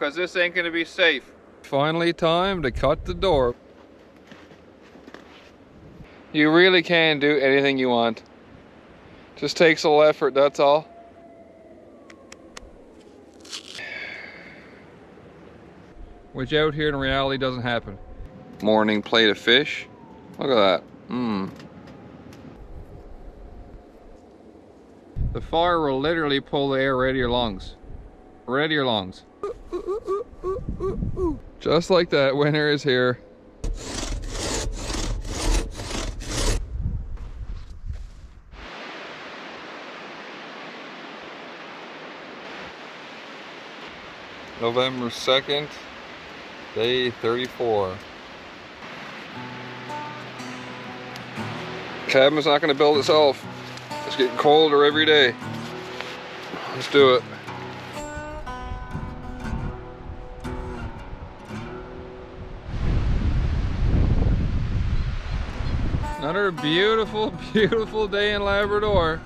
because this ain't gonna be safe. Finally time to cut the door. You really can do anything you want. Just takes a little effort, that's all. Which out here in reality doesn't happen. Morning plate of fish. Look at that. The fire will literally pull the air right out of your lungs. Right out of your lungs. Just like that, winter is here. November 2nd, day 34. Cabin's not gonna build itself. It's getting colder every day. Let's do it. Another beautiful, beautiful day in Labrador.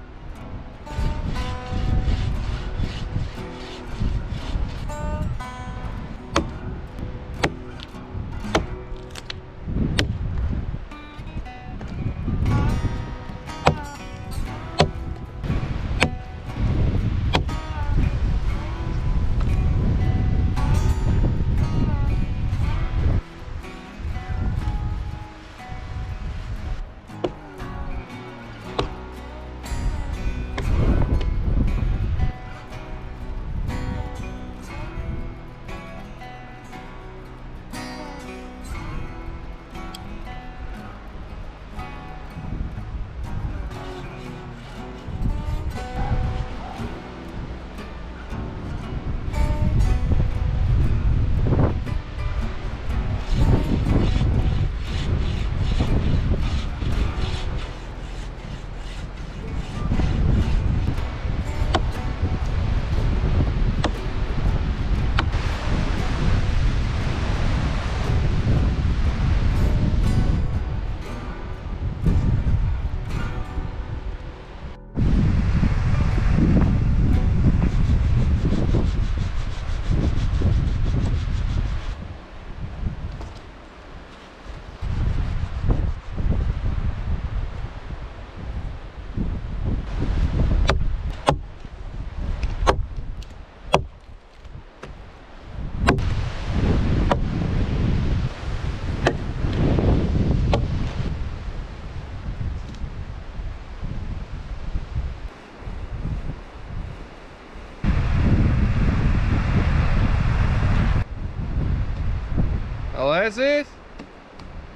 Well, that's it.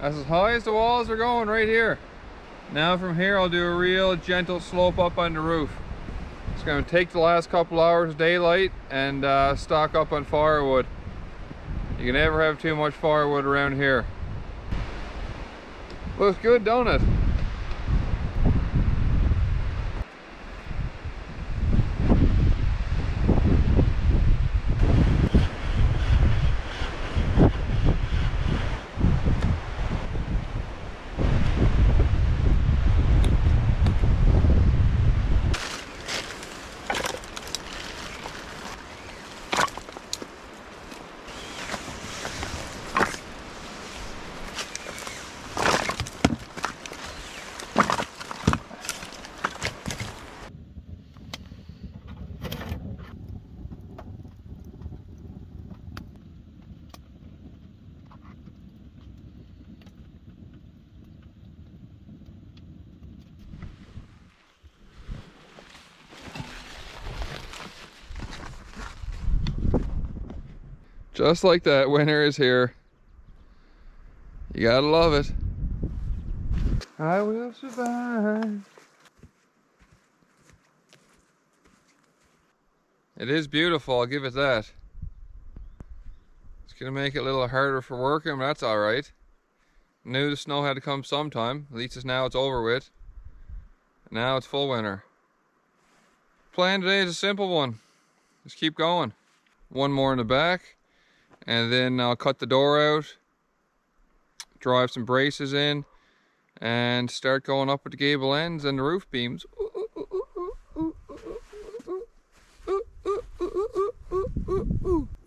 That's as high as the walls are going right here. Now from here I'll do a real gentle slope up on the roof. It's going to take the last couple hours of daylight and stock up on firewood. You can never have too much firewood around here. Looks good, don't it? Just like that, winter is here. You gotta love it. I will survive. It is beautiful, I'll give it that. It's gonna make it a little harder for working, but that's alright. Knew the snow had to come sometime. At least now it's over with. Now it's full winter. Plan today is a simple one. Just keep going. One more in the back. And then I'll cut the door out, drive some braces in, and start going up with the gable ends and the roof beams.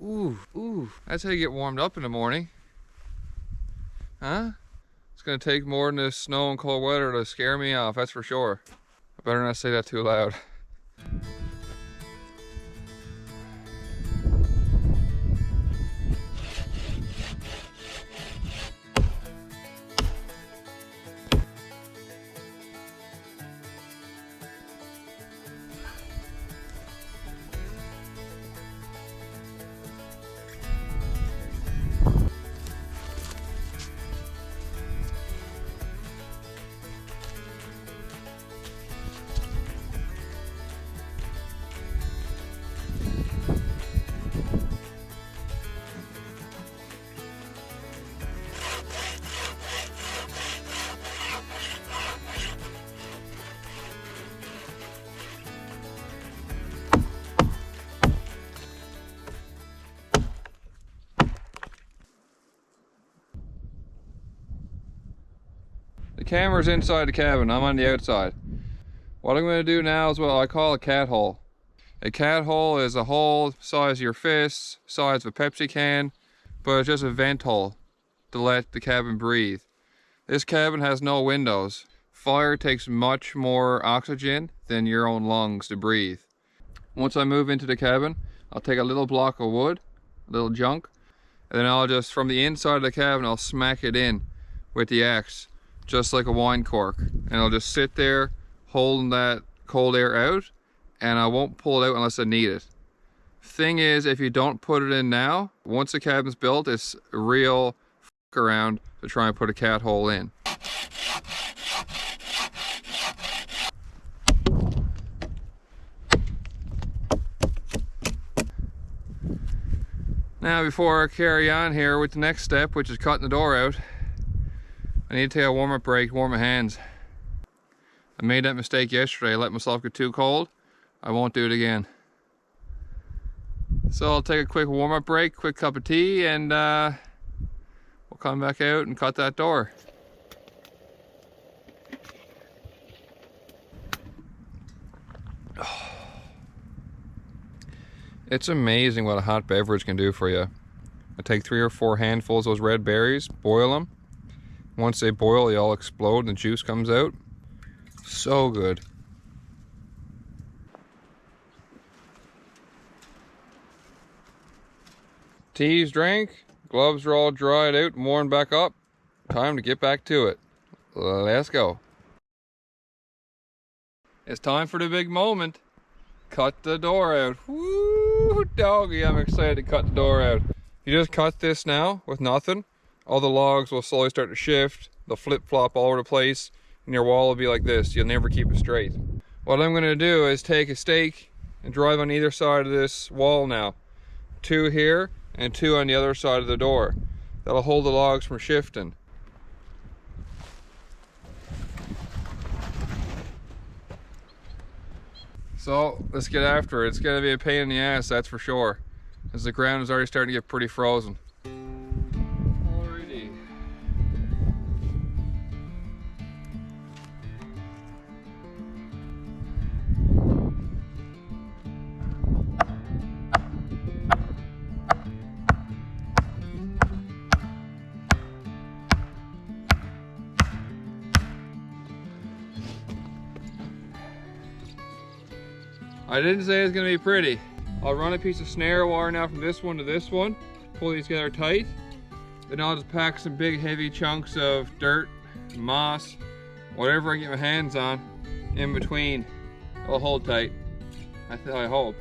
Ooh, ooh. That's how you get warmed up in the morning. Huh? It's gonna take more than this snow and cold weather to scare me off, that's for sure. I better not say that too loud. The camera's inside the cabin, I'm on the outside. What I'm going to do now is what I call a cat hole. A cat hole is a hole size of your fist, size of a Pepsi can, but it's just a vent hole to let the cabin breathe. This cabin has no windows. Fire takes much more oxygen than your own lungs to breathe. Once I move into the cabin, I'll take a little block of wood, a little junk, and then I'll just, from the inside of the cabin, I'll smack it in with the axe, just like a wine cork. And I'll just sit there holding that cold air out, and I won't pull it out unless I need it. Thing is, if you don't put it in now, once the cabin's built, it's a real f*** around to try and put a cat hole in. Now, before I carry on here with the next step, which is cutting the door out, I need to take a warm-up break, warm my hands. I made that mistake yesterday. I let myself get too cold. I won't do it again. So I'll take a quick warm-up break, quick cup of tea, and we'll come back out and cut that door. It's amazing what a hot beverage can do for you. I take 3 or 4 handfuls of those red berries, boil them. Once they boil, they all explode and the juice comes out. So good. Tea's drank, gloves are all dried out and worn back up. Time to get back to it. Let's go. It's time for the big moment. Cut the door out. Woo, doggy, I'm excited to cut the door out. You just cut this now with nothing. All the logs will slowly start to shift. They'll flip-flop all over the place. And your wall will be like this. You'll never keep it straight. What I'm going to do is take a stake and drive on either side of this wall now. 2 here and 2 on the other side of the door. That'll hold the logs from shifting. So let's get after it. It's going to be a pain in the ass, that's for sure, as the ground is already starting to get pretty frozen. Alrighty. I didn't say it's going to be pretty. I'll run a piece of snare wire now from this one to this one, pull these together tight, then I'll just pack some big heavy chunks of dirt, moss, whatever I get my hands on in between. It'll hold tight, I hope.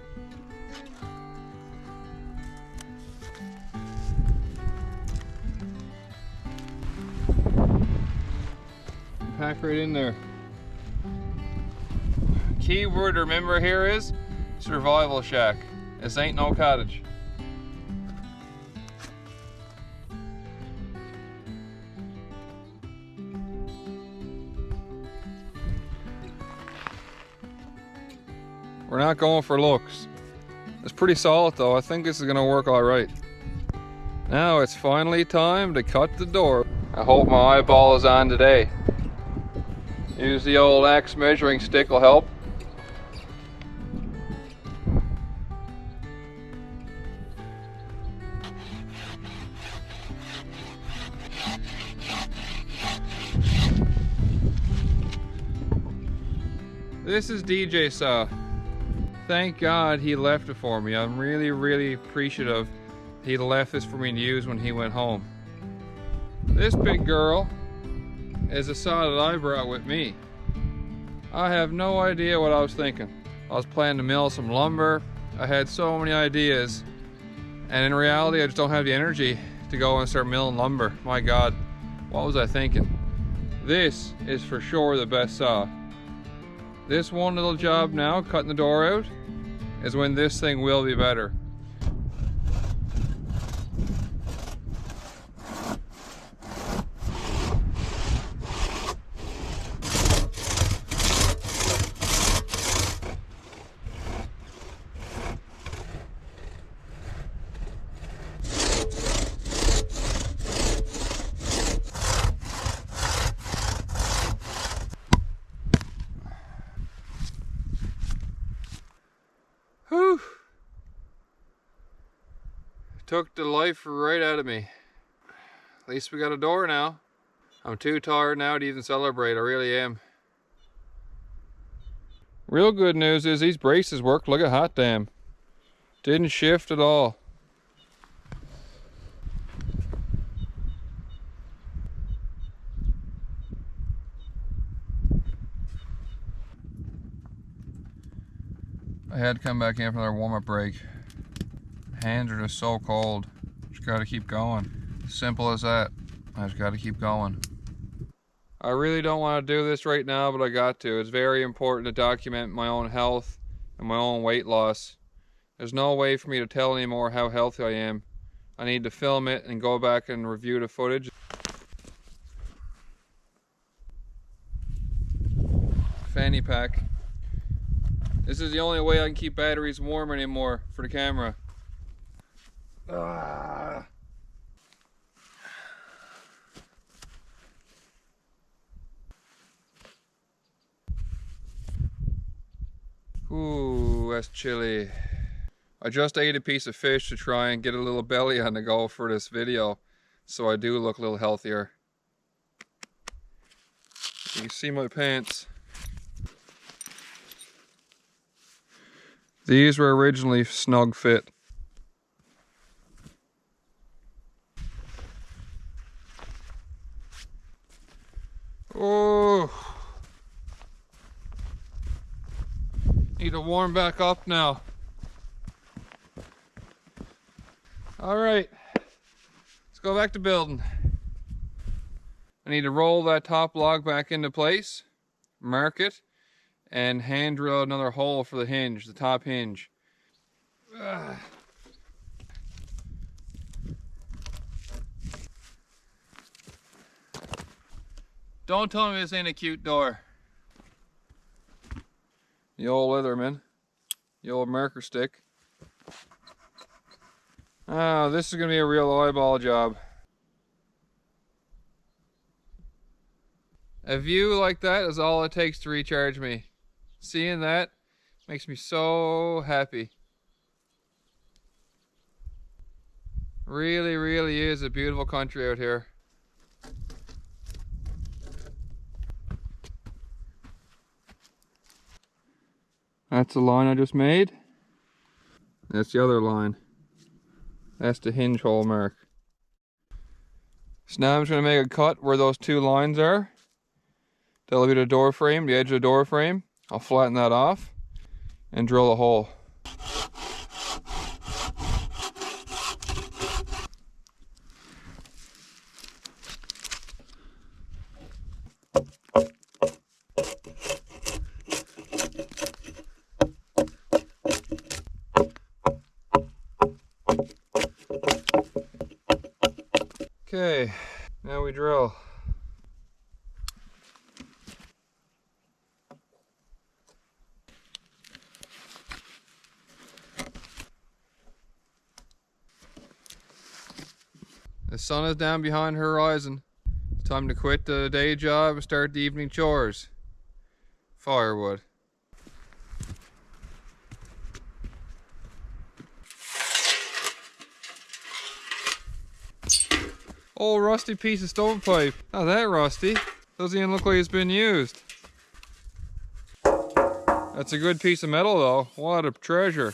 Pack right in there. Key word to remember here is survival shack. This ain't no cottage. We're not going for looks. It's pretty solid though. I think this is gonna work all right. Now it's finally time to cut the door. I hope my eyeball is on today. Use the old axe measuring stick will help. This is DJ saw. Thank God he left it for me. I'm really appreciative he left this for me to use when he went home. This big girl is a saw that I brought with me. I have no idea what I was thinking. I was planning to mill some lumber. I had so many ideas, and in reality I just don't have the energy to go and start milling lumber. My God, what was I thinking? This is for sure the best saw. This one little job now, cutting the door out, is when this thing will be better. Whew. Took the life right out of me. At least we got a door now. I'm too tired now to even celebrate, I really am. Real good news is these braces work like a hot damn. Didn't shift at all. I had to come back in for another warm-up break. Hands are just so cold. Just gotta keep going. Simple as that. I just gotta keep going. I really don't want to do this right now, but I got to. It's very important to document my own health and my own weight loss. There's no way for me to tell anymore how healthy I am. I need to film it and go back and review the footage. Fanny pack. This is the only way I can keep batteries warm anymore for the camera. Ah. Ooh, that's chilly. I just ate a piece of fish to try and get a little belly on the go for this video, so I do look a little healthier. You can see my pants. These were originally snug fit. Oh, need to warm back up now. All right, let's go back to building. I need to roll that top log back into place, mark it, and hand drill another hole for the hinge, the top hinge. Ugh. Don't tell me this ain't a cute door. The old Leatherman, the old marker stick. Oh, this is gonna be a real eyeball job. A view like that is all it takes to recharge me. Seeing that makes me so happy. Really is a beautiful country out here. That's the line I just made. That's the other line. That's the hinge hole mark. So now I'm just going to make a cut where those two lines are. That'll be the door frame, the edge of the door frame. I'll flatten that off and drill a hole. Okay, now we drill. The sun is down behind the horizon. It's time to quit the day job and start the evening chores. Firewood. Old rusty piece of stovepipe. Not that rusty. Doesn't even look like it's been used. That's a good piece of metal though. What a treasure.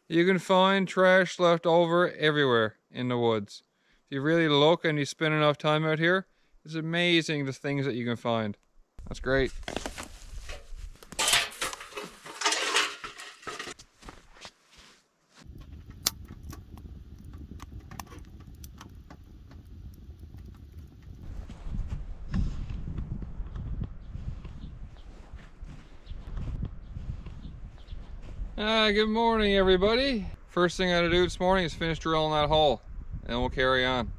You can find trash left over everywhere in the woods. If you really look and you spend enough time out here, it's amazing the things that you can find. That's great. Good morning everybody. First thing I gotta do this morning is finish drilling that hole and we'll carry on.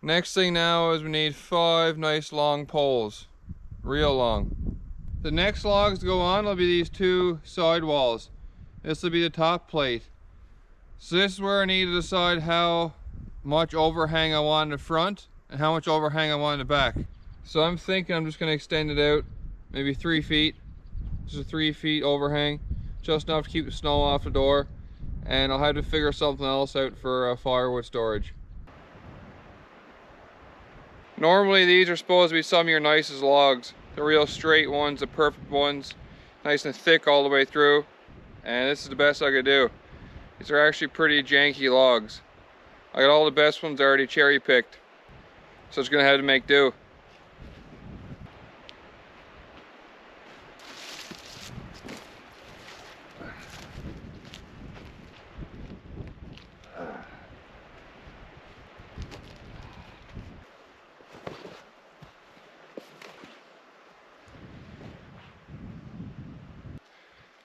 Next thing now is we need 5 nice long poles, real long. The next logs to go on will be these 2 side walls. This will be the top plate. So this is where I need to decide how much overhang I want in the front and how much overhang I want in the back. So I'm thinking I'm just going to extend it out maybe 3 feet. Just a 3 feet overhang, just enough to keep the snow off the door, and I'll have to figure something else out for firewood storage. Normally these are supposed to be some of your nicest logs. The real straight ones, the perfect ones, nice and thick all the way through. And this is the best I could do. These are actually pretty janky logs. I got all the best ones already cherry picked. So it's gonna have to make do.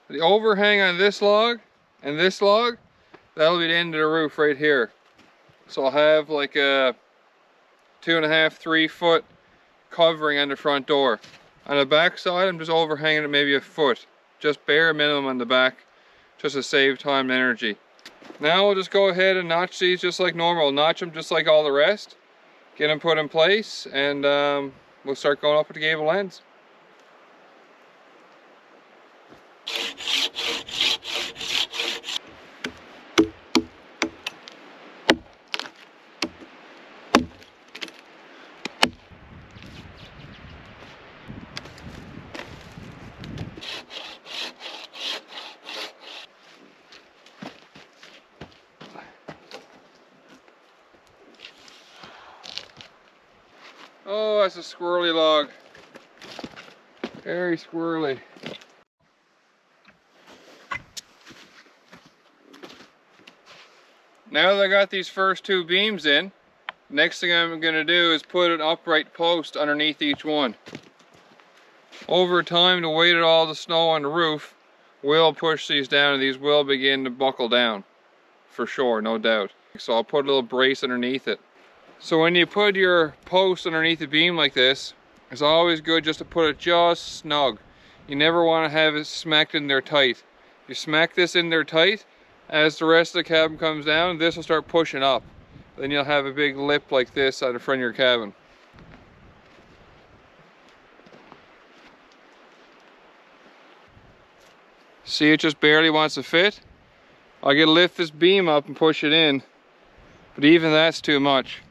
The overhang on this log and this log, that'll be the end of the roof right here. So I'll have like a 2.5, 3 foot covering on the front door. On the back side, I'm just overhanging it maybe a foot. Just bare minimum on the back, just to save time and energy. Now we'll just go ahead and notch these just like normal. Notch them just like all the rest. Get them put in place, and we'll start going up with the gable ends. Oh, that's a squirrely log. Very squirrely. Now that I got these first 2 beams in, next thing I'm going to do is put an upright post underneath each one. Over time, the weight of all the snow on the roof will push these down, and these will begin to buckle down. For sure, no doubt. So I'll put a little brace underneath it. So when you put your post underneath the beam like this, it's always good just to put it just snug. You never want to have it smacked in there tight. You smack this in there tight, as the rest of the cabin comes down, this will start pushing up. Then you'll have a big lip like this at the front of your cabin. See, it just barely wants to fit. I gotta lift this beam up and push it in, but even that's too much.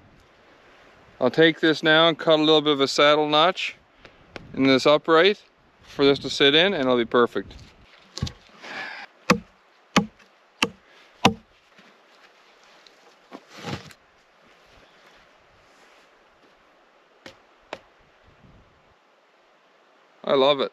I'll take this now and cut a little bit of a saddle notch in this upright for this to sit in, and it'll be perfect. I love it.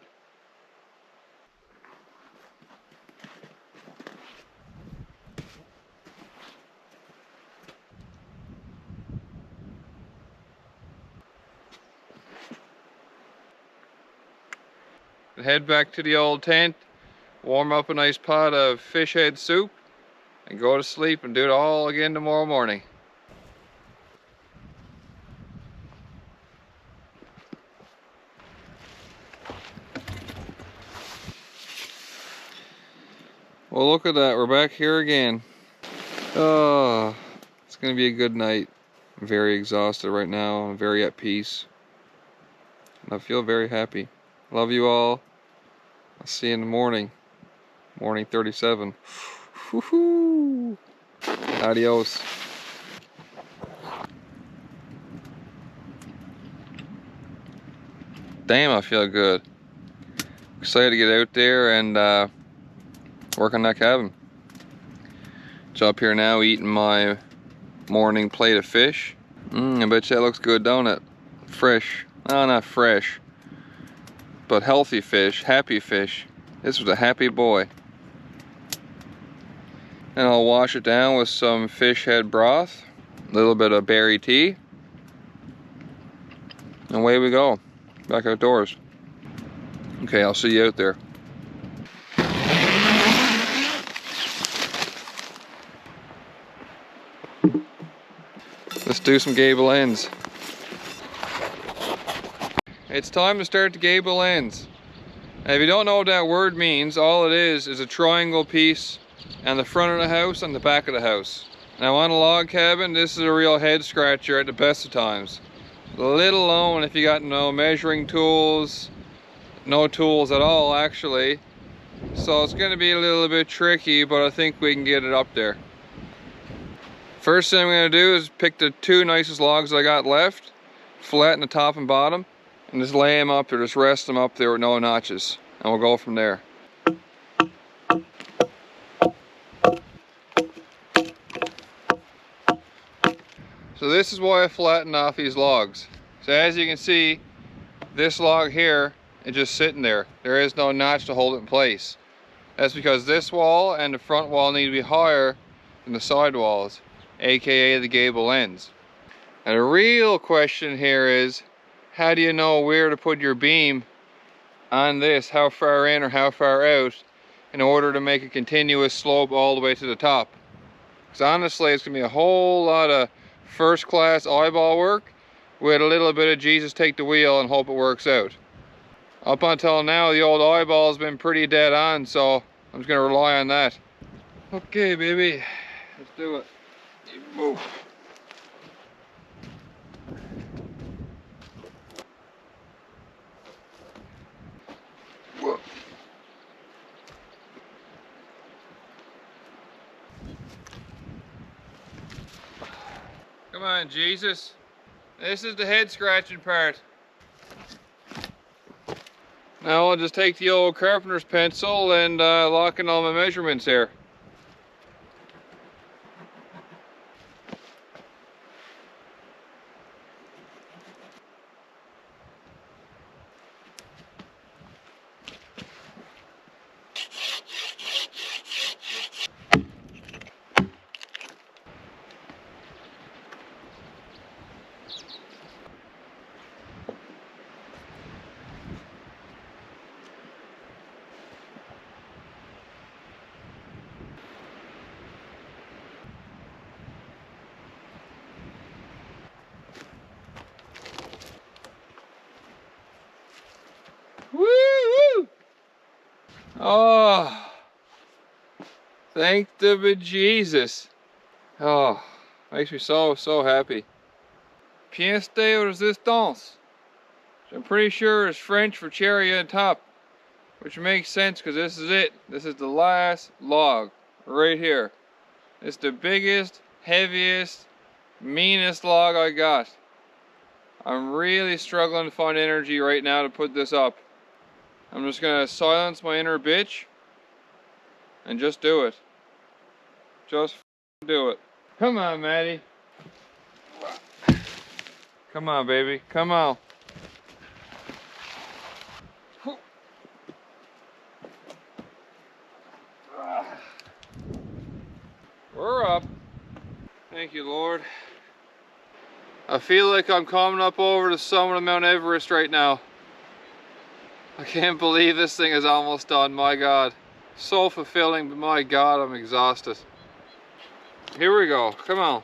Head back to the old tent, warm up a nice pot of fish head soup, and go to sleep and do it all again tomorrow morning. Well, look at that. We're back here again. Oh, it's gonna be a good night. I'm very exhausted right now. I'm very at peace. And I feel very happy. Love you all. I'll see you in the morning. Morning 37. Woohoo! Adios. Damn, I feel good. Excited to get out there and work on that cabin. So up here now eating my morning plate of fish. I bet you that looks good, don't it? Fresh. Oh, not fresh, but healthy fish, happy fish. This was a happy boy. And I'll wash it down with some fish head broth, a little bit of berry tea, and away we go, back outdoors. Okay, I'll see you out there. Let's do some gable ends. It's time to start the gable ends. Now, if you don't know what that word means, all it is a triangle piece and the front of the house and the back of the house. Now on a log cabin, this is a real head scratcher at the best of times. Let alone if you got no measuring tools, no tools at all actually. So it's gonna be a little bit tricky, but I think we can get it up there. First thing I'm gonna do is pick the two nicest logs I got left, flatten the top and bottom, and just lay them up there, just rest them up there with no notches. And we'll go from there. So this is why I flattened off these logs. So as you can see, this log here is just sitting there. There is no notch to hold it in place. That's because this wall and the front wall need to be higher than the side walls, aka the gable ends. And the real question here is, how do you know where to put your beam on this, how far in or how far out, in order to make a continuous slope all the way to the top? Because honestly, it's going to be a whole lot of first class eyeball work with a little bit of Jesus take the wheel and hope it works out. Up until now, the old eyeball has been pretty dead on, so I'm just going to rely on that. Okay, baby, let's do it. Move. Whoa. Come on, Jesus. This is the head scratching part. Now I'll just take the old carpenter's pencil and lock in all my measurements here. Woo! Oh, thank the bejesus. Oh, makes me so happy. Pièce de résistance. So I'm pretty sure it's French for cherry on top, which makes sense because this is it. This is the last log right here. It's the biggest, heaviest, meanest log I got. I'm really struggling to find energy right now to put this up. I'm just gonna silence my inner bitch and just do it. Just do it. Come on, Maddie. Come on, baby. Come on. We're up. Thank you, Lord. I feel like I'm coming up over the summit of Mount Everest right now. I can't believe this thing is almost done, my God. So fulfilling, but my God, I'm exhausted. Here we go, come on.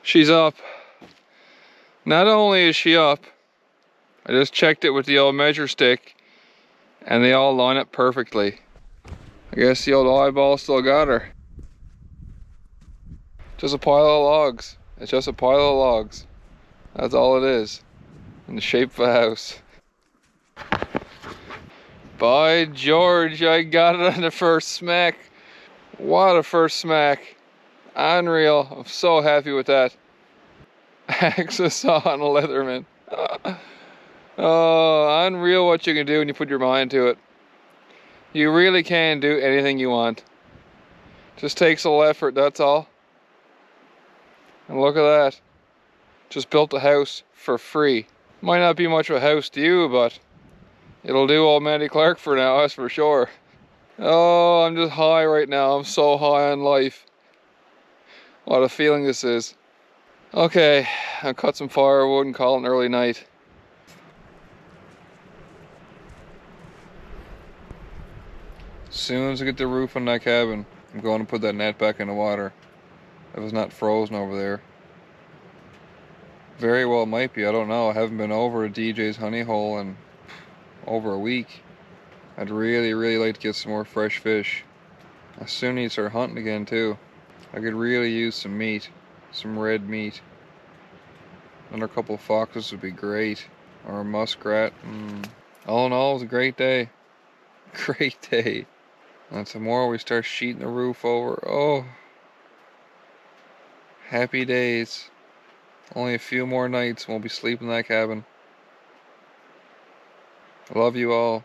She's up. Not only is she up, I just checked it with the old measure stick and they all line up perfectly. I guess the old eyeball still got her. Just a pile of logs. It's just a pile of logs. That's all it is. In the shape of a house. By George, I got it on the first smack. What a first smack. Unreal. I'm so happy with that. Axis saw on a Leatherman. Oh, unreal what you can do when you put your mind to it. You really can do anything you want. Just takes a little effort, that's all. And look at that. Just built a house for free. Might not be much of a house to you, but it'll do old Mandy Clark for now, that's for sure. Oh, I'm just high right now. I'm so high on life. What a feeling this is. Okay, I'll cut some firewood and call it an early night. As soon as I get the roof on that cabin, I'm going to put that net back in the water. If it's not frozen over there. Very well might be, I don't know. I haven't been over to DJ's honey hole in over a week. I'd really like to get some more fresh fish. I soon need to start hunting again too. I could really use some meat. Some red meat. Another couple of foxes would be great. Or a muskrat. All in all, it was a great day. Great day. And tomorrow we start sheeting the roof over. Oh. Happy days. Only a few more nights and we'll be sleeping in that cabin. I love you all.